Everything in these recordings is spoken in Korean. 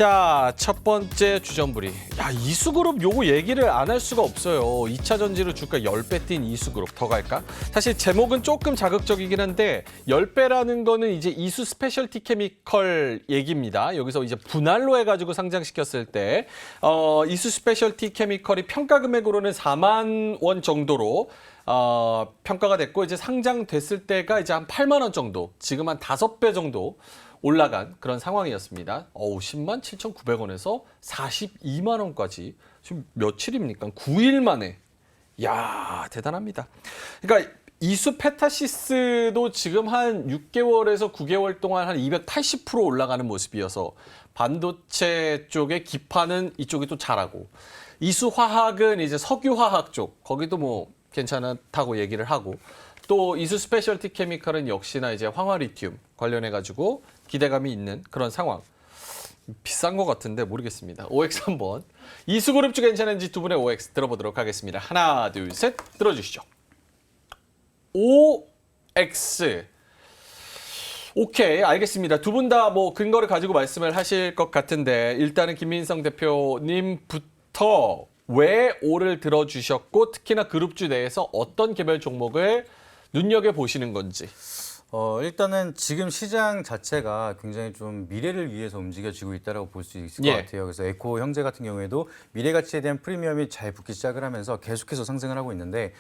자, 첫 번째 주전부리. 야, 이수그룹 요거 얘기를 안 할 수가 없어요. 2차 전지로 주가 10배 뛴 이수그룹. 더 갈까? 사실 제목은 조금 자극적이긴 한데 10배라는 거는 이제 이수 스페셜티 케미컬 얘기입니다. 여기서 이제 분할로 해가지고 상장시켰을 때 이수 스페셜티 케미컬이 평가 금액으로는 4만 원 정도로 평가가 됐고 이제 상장됐을 때가 이제 한 8만 원 정도, 지금 한 5배 정도 올라간 그런 상황이었습니다. 10만 7,900원에서 42만 원까지 지금 며칠입니까? 9일 만에. 야, 대단합니다. 그러니까 이수 페타시스도 지금 한 6개월에서 9개월 동안 한 280% 올라가는 모습이어서 반도체 쪽의 기파는 이쪽이 또 잘하고, 이수 화학은 이제 석유 화학 쪽, 거기도 뭐 괜찮다고 얘기를 하고, 또 이수 스페셜티 케미컬은 역시나 이제 황화 리튬 관련해 가지고 기대감이 있는 그런 상황. 비싼 것 같은데 모르겠습니다. OX 한번. 이수그룹 쪽 괜찮은지 두 분의 OX 들어보도록 하겠습니다. 하나, 둘, 셋 들어주시죠. OX. 오케이, 알겠습니다. 두 분 다 뭐 근거를 가지고 말씀을 하실 것 같은데 일단은 김민성 대표님부터 왜 O를 들어주셨고 특히나 그룹주 내에서 어떤 개별 종목을 눈여겨보시는 건지. 일단은 지금 시장 자체가 굉장히 좀 미래를 위해서 움직여지고 있다고 볼 수 있을 예. 것 같아요. 그래서 에코 형제 같은 경우에도 미래 가치에 대한 프리미엄이 잘 붙기 시작을 하면서 계속해서 상승을 하고 있는데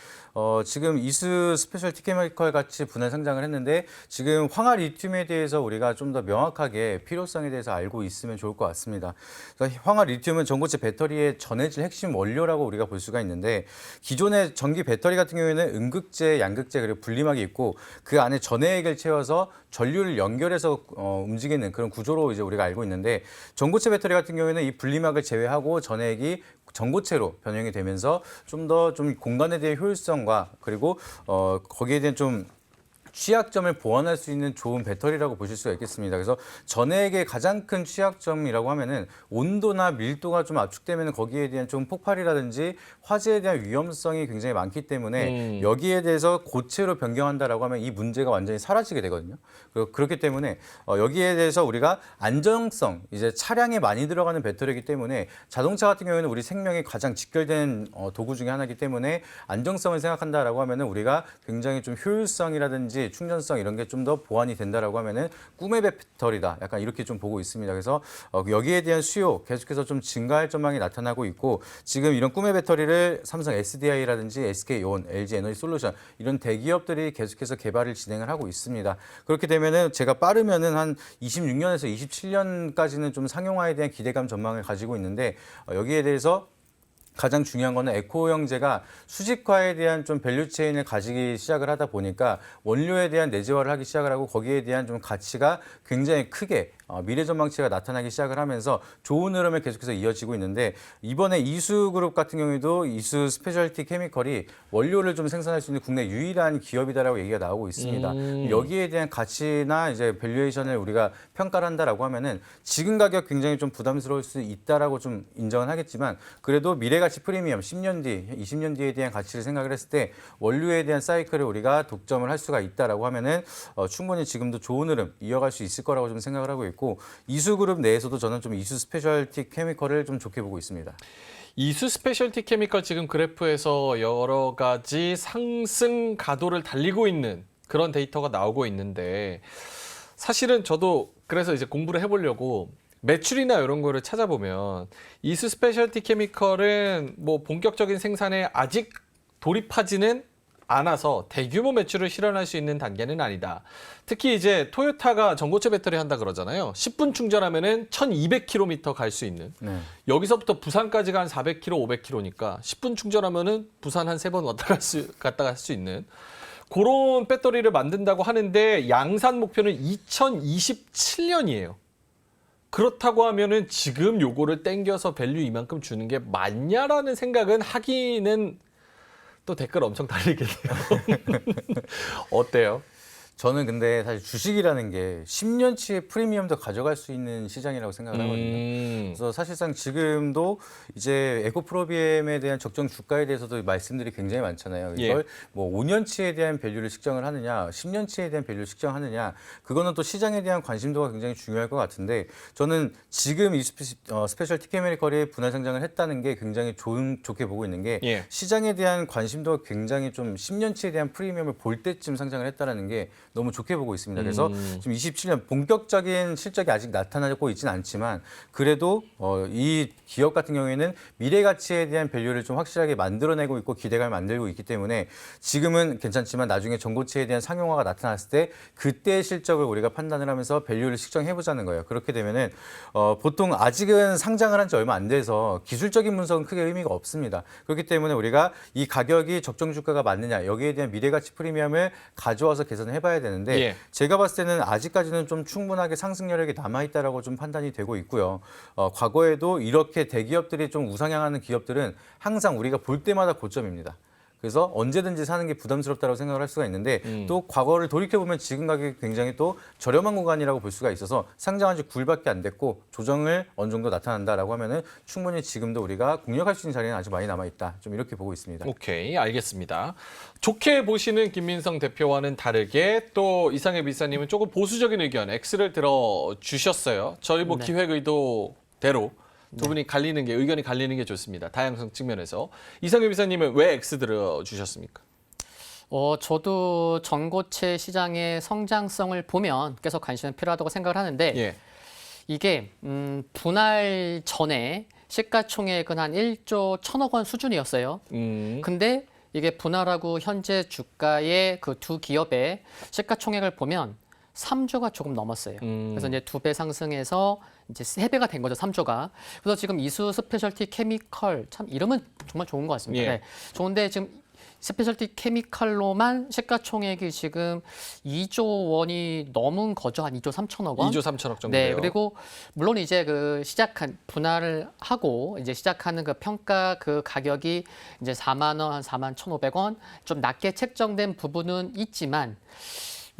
지금 이수 스페셜티 케미컬 같이 분할 상장을 했는데 지금 황화 리튬에 대해서 우리가 좀 더 명확하게 필요성에 대해서 알고 있으면 좋을 것 같습니다. 그래서 황화 리튬은 전고체 배터리의 전해질 핵심 원료라고 우리가 볼 수가 있는데 기존의 전기 배터리 같은 경우에는 음극재, 양극재 그리고 분리막이 있고 그 안에 전해 을 채워서 전류를 연결해서 움직이는 그런 구조로 이제 우리가 알고 있는데 전고체 배터리 같은 경우에는 이 분리막을 제외하고 전해액이 전고체로 변형이 되면서 좀 더 좀 공간에 대한 효율성과 그리고 거기에 대한 좀 취약점을 보완할 수 있는 좋은 배터리라고 보실 수가 있겠습니다. 그래서 전해액의 가장 큰 취약점이라고 하면은 온도나 밀도가 좀 압축되면 거기에 대한 좀 폭발이라든지 화재에 대한 위험성이 굉장히 많기 때문에 여기에 대해서 고체로 변경한다라고 하면 이 문제가 완전히 사라지게 되거든요. 그렇기 때문에 여기에 대해서 우리가 안정성, 이제 차량에 많이 들어가는 배터리이기 때문에 자동차 같은 경우에는 우리 생명에 가장 직결된 도구 중에 하나이기 때문에 안정성을 생각한다라고 하면은 우리가 굉장히 좀 효율성이라든지 충전성 이런 게 좀 더 보완이 된다라고 하면은 꿈의 배터리다. 약간 이렇게 좀 보고 있습니다. 그래서 여기에 대한 수요 계속해서 좀 증가할 전망이 나타나고 있고 지금 이런 꿈의 배터리를 삼성 SDI라든지 SK온, LG 에너지 솔루션 이런 대기업들이 계속해서 개발을 진행을 하고 있습니다. 그렇게 되면은 제가 빠르면은 한 26년에서 27년까지는 좀 상용화에 대한 기대감 전망을 가지고 있는데 여기에 대해서 가장 중요한 거는 에코 형제가 수직화에 대한 좀 밸류체인을 가지기 시작을 하다 보니까 원료에 대한 내재화를 하기 시작을 하고 거기에 대한 좀 가치가 굉장히 크게 미래 전망치가 나타나기 시작을 하면서 좋은 흐름을 계속해서 이어지고 있는데 이번에 이수그룹 같은 경우에도 이수 스페셜티 케미컬이 원료를 좀 생산할 수 있는 국내 유일한 기업이다라고 얘기가 나오고 있습니다. 여기에 대한 가치나 이제 밸류에이션을 우리가 평가를 한다라고 하면은 지금 가격 굉장히 좀 부담스러울 수 있다라고 좀 인정은 하겠지만 그래도 미래 가치 프리미엄 10년 뒤, 20년 뒤에 대한 가치를 생각을 했을 때 원료에 대한 사이클을 우리가 독점을 할 수가 있다라고 하면은 충분히 지금도 좋은 흐름 이어갈 수 있을 거라고 좀 생각을 하고 있고 이수그룹 내에서도 저는 좀 이수 스페셜티 케미컬을 좀 좋게 보고 있습니다. 이수 스페셜티 케미컬 지금 그래프에서 여러 가지 상승 가도를 달리고 있는 그런 데이터가 나오고 있는데 사실은 저도 그래서 이제 공부를 해보려고 매출이나 이런 거를 찾아보면 이수 스페셜티 케미컬은 뭐 본격적인 생산에 아직 돌입하지는 않아서 대규모 매출을 실현할 수 있는 단계는 아니다. 특히 이제 토요타가 전고체 배터리 한다 그러잖아요. 10분 충전하면은 1200km 갈 수 있는. 네. 여기서부터 부산까지가 한 400km, 500km니까 10분 충전하면은 부산 한 3번 갔다 갈 수 있는 그런 배터리를 만든다고 하는데 양산 목표는 2027년이에요. 그렇다고 하면은 지금 요거를 땡겨서 밸류 이만큼 주는 게 맞냐라는 생각은 하기는 또 댓글 엄청 달리겠네요. 어때요? 저는 근데 사실 주식이라는 게 10년치의 프리미엄도 가져갈 수 있는 시장이라고 생각을 하거든요. 그래서 사실상 지금도 이제 에코프로비엠에 대한 적정 주가에 대해서도 말씀들이 굉장히 많잖아요. 이걸 뭐 5년치에 대한 밸류를 측정을 하느냐, 10년치에 대한 밸류를 측정하느냐, 그거는 또 시장에 대한 관심도가 굉장히 중요할 것 같은데 저는 지금 이 스페셜 티켓메이커리 분할 상장을 했다는 게 굉장히 좋게 보고 있는 게 시장에 대한 관심도가 굉장히 좀 10년치에 대한 프리미엄을 볼 때쯤 상장을 했다는 게 너무 좋게 보고 있습니다. 그래서 지금 27년 본격적인 실적이 아직 나타나고 있지는 않지만 그래도 이 기업 같은 경우에는 미래 가치에 대한 밸류를 좀 확실하게 만들어내고 있고 기대감을 만들고 있기 때문에 지금은 괜찮지만 나중에 전고체에 대한 상용화가 나타났을 때 그때의 실적을 우리가 판단을 하면서 밸류를 측정해보자는 거예요. 그렇게 되면은 보통 아직은 상장을 한 지 얼마 안 돼서 기술적인 분석은 크게 의미가 없습니다. 그렇기 때문에 우리가 이 가격이 적정 주가가 맞느냐 여기에 대한 미래 가치 프리미엄을 가져와서 계산을 해봐야 되는데 제가 봤을 때는 아직까지는 좀 충분하게 상승 여력이 남아있다라고 좀 판단이 되고 있고요. 과거에도 이렇게 대기업들이 좀 우상향하는 기업들은 항상 우리가 볼 때마다 고점입니다. 그래서 언제든지 사는 게 부담스럽다고 생각을 할 수가 있는데 또 과거를 돌이켜보면 지금 가격이 굉장히 또 저렴한 구간이라고 볼 수가 있어서 상장한 지 9일밖에 안 됐고 조정을 어느 정도 나타난다라고 하면은 충분히 지금도 우리가 공략할 수 있는 자리는 아주 많이 남아있다. 좀 이렇게 보고 있습니다. 오케이, 알겠습니다. 좋게 보시는 김민성 대표와는 다르게 또 이상엽 이사님은 조금 보수적인 의견, X를 들어주셨어요. 저희 뭐 기획 의도대로 두 분이 갈리는 게 의견이 갈리는 게 좋습니다. 다양성 측면에서. 이상엽 이사님은 왜 X 들어주셨습니까? 저도 전고체 시장의 성장성을 보면 계속 관심은 필요하다고 생각을 하는데 이게 분할 전에 시가총액은 한 1조 1천억 원 수준이었어요. 근데 이게 분할하고 현재 주가의 그 두 기업의 시가총액을 보면 3조가 조금 넘었어요. 그래서 이제 2배 상승해서 이제 3배가 된 거죠, 3조가. 그래서 지금 이수 스페셜티 케미컬, 참 이름은 정말 좋은 것 같습니다. 네. 좋은데 지금 스페셜티 케미칼로만 시가총액이 지금 2조 원이 넘은 거죠. 한 2조 3천억 원. 2조 3천억 정도 네, 돼요. 그리고 물론 이제 그 시작한 분할을 하고 이제 시작하는 그 평가 그 가격이 이제 4만 원, 한 4만 1,500원 좀 낮게 책정된 부분은 있지만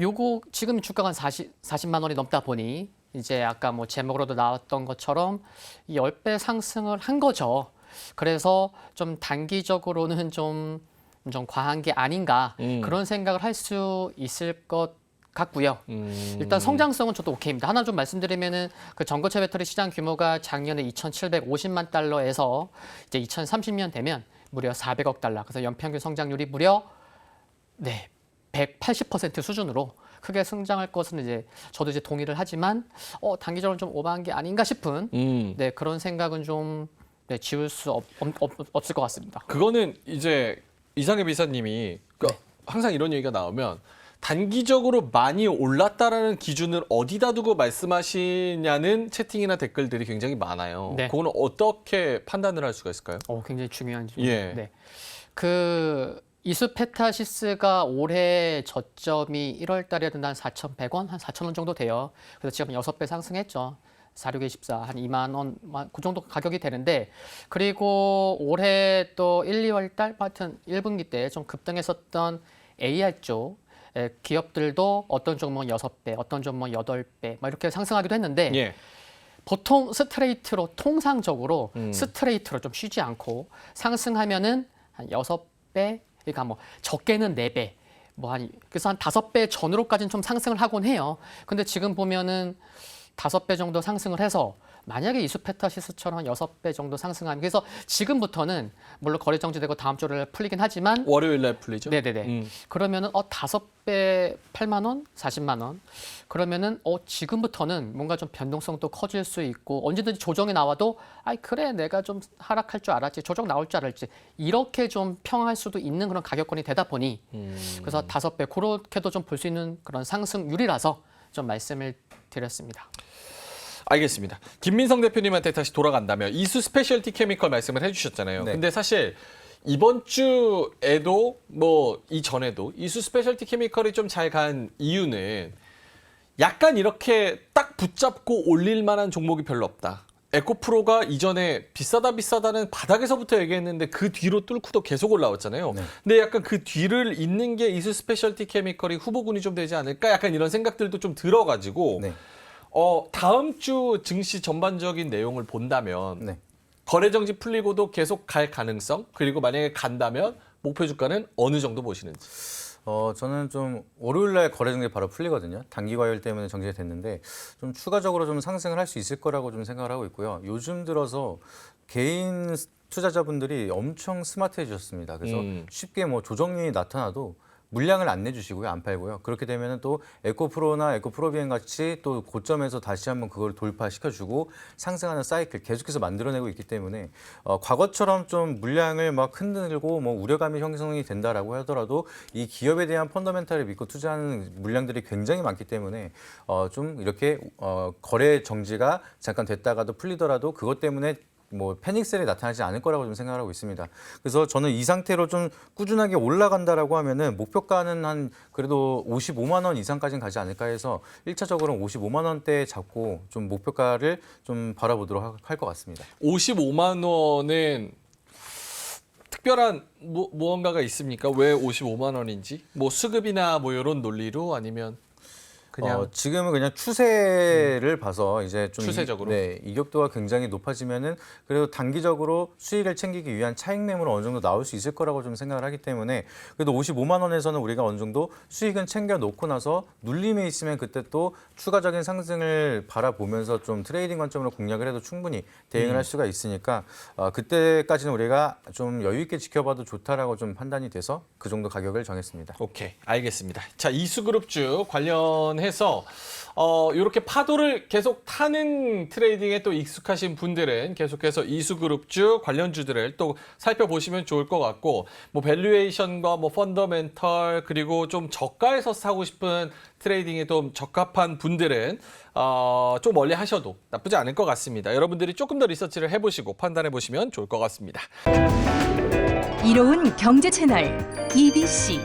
요거 지금 주가가 한 40만 원이 넘다 보니 이제 아까 뭐 제목으로도 나왔던 것처럼 10배 상승을 한 거죠. 그래서 좀 단기적으로는 좀 과한 게 아닌가 그런 생각을 할 수 있을 것 같고요. 일단 성장성은 저도 오케이입니다. 하나 좀 말씀드리면은 그 전고체 배터리 시장 규모가 작년에 2,750만 달러에서 이제 2030년 되면 무려 400억 달러. 그래서 연평균 성장률이 무려 180% 수준으로 크게 성장할 것은 이제 저도 이제 동의를 하지만 단기적으로 좀 오버한 게 아닌가 싶은 그런 생각은 좀 지울 수 없을 것 같습니다. 그거는 이제 이상엽 이사님이 항상 이런 얘기가 나오면 단기적으로 많이 올랐다라는 기준을 어디다 두고 말씀하시냐는 채팅이나 댓글들이 굉장히 많아요. 그거는 어떻게 판단을 할 수가 있을까요? 굉장히 중요한 질문. 그 이수페타시스가 올해 저점이 1월 달에는 한 4,100원, 한 4,000원 정도 돼요. 그래서 지금 6배 상승했죠. 4624, 한 2만 원, 그 정도 가격이 되는데 그리고 올해 또 1, 2월 달, 하여튼 1분기 때 좀 급등했었던 AR 쪽 기업들도 어떤 종목은 6배, 어떤 종목은 8배 막 이렇게 상승하기도 했는데 보통 스트레이트로 통상적으로 스트레이트로 좀 쉬지 않고 상승하면은 한 6배, 그러니까 뭐 적게는 4배, 그래서 한 5배 전으로까지는 좀 상승을 하곤 해요. 근데 지금 보면은 5배 정도 상승을 해서 만약에 이수페타시스처럼 6배 정도 상승하면 그래서 지금부터는 물론 거래 정지되고 다음 주를 풀리긴 하지만 월요일 날 풀리죠? 네네네. 그러면은 5배 8만 원, 40만 원. 그러면은 지금부터는 뭔가 좀 변동성도 커질 수 있고 언제든지 조정이 나와도 그래 내가 좀 하락할 줄 알았지. 조정 나올 줄 알았지. 이렇게 좀 평할 수도 있는 그런 가격권이 되다 보니 그래서 5배 그렇게도 좀 볼 수 있는 그런 상승률이라서 좀 말씀을 드렸습니다. 알겠습니다. 김민성 대표님한테 다시 돌아간다면 이수 스페셜티 케미컬 말씀을 해주셨잖아요. 근데 사실 이번 주에도 뭐 이전에도 이수 스페셜티 케미컬이 좀 잘 간 이유는 약간 이렇게 딱 붙잡고 올릴 만한 종목이 별로 없다. 에코프로가 이전에 비싸다는 바닥에서부터 얘기했는데 그 뒤로 뚫고도 계속 올라왔잖아요. 네. 근데 약간 그 뒤를 잇는 게 이수 스페셜티 케미컬이 후보군이 좀 되지 않을까? 약간 이런 생각들도 좀 들어가지고 네. 다음 주 증시 전반적인 내용을 본다면 네. 거래 정지 풀리고도 계속 갈 가능성, 그리고 만약에 간다면 목표 주가는 어느 정도 보시는지. 저는 좀 월요일 날 거래 정지 바로 풀리거든요. 단기 과열 때문에 정지가 됐는데 좀 추가적으로 좀 상승을 할 수 있을 거라고 좀 생각을 하고 있고요. 요즘 들어서 개인 투자자분들이 엄청 스마트해지셨습니다. 그래서 쉽게 뭐 조정이 나타나도 물량을 안 내주시고요, 안 팔고요. 그렇게 되면 또 에코프로나 에코프로비엔 같이 또 고점에서 다시 한번 그걸 돌파시켜주고 상승하는 사이클 계속해서 만들어내고 있기 때문에 과거처럼 좀 물량을 막 흔들고 뭐 우려감이 형성이 된다라고 하더라도 이 기업에 대한 펀더멘탈을 믿고 투자하는 물량들이 굉장히 많기 때문에 좀 이렇게 거래 정지가 잠깐 됐다가도 풀리더라도 그것 때문에 뭐 패닉셀이 나타나지 않을 거라고 좀 생각하고 있습니다. 그래서 저는 이 상태로 좀 꾸준하게 올라간다라고 하면은 목표가는 한 그래도 55만 원 이상까지는 가지 않을까 해서 1차적으로는 55만 원대 잡고 좀 목표가를 좀 바라보도록 할 것 같습니다. 55만 원은 특별한 무언가가 있습니까? 왜 55만 원인지? 뭐 수급이나 뭐 이런 논리로 아니면 그냥 지금은 그냥 추세를 봐서 이제 좀 추세적으로? 이격도가 굉장히 높아지면은 그래도 단기적으로 수익을 챙기기 위한 차익 매물은 어느 정도 나올 수 있을 거라고 좀 생각을 하기 때문에 그래도 55만 원에서는 우리가 어느 정도 수익은 챙겨 놓고 나서 눌림에 있으면 그때 또 추가적인 상승을 바라보면서 좀 트레이딩 관점으로 공략을 해도 충분히 대응을 할 수가 있으니까 그때까지는 우리가 좀 여유 있게 지켜봐도 좋다라고 좀 판단이 돼서 그 정도 가격을 정했습니다. 오케이, 알겠습니다. 자, 이수그룹주 관련해서 이렇게 파도를 계속 타는 트레이딩에 또 익숙하신 분들은 계속해서 이수그룹주 관련주들을 또 살펴보시면 좋을 것 같고, 뭐 밸류에이션과 뭐 펀더멘털 그리고 좀 저가에서 사고 싶은 트레이딩에 좀 적합한 분들은 좀 멀리 하셔도 나쁘지 않을 것 같습니다. 여러분들이 조금 더 리서치를 해보시고 판단해 보시면 좋을 것 같습니다. 이로운 경제 채널 EBC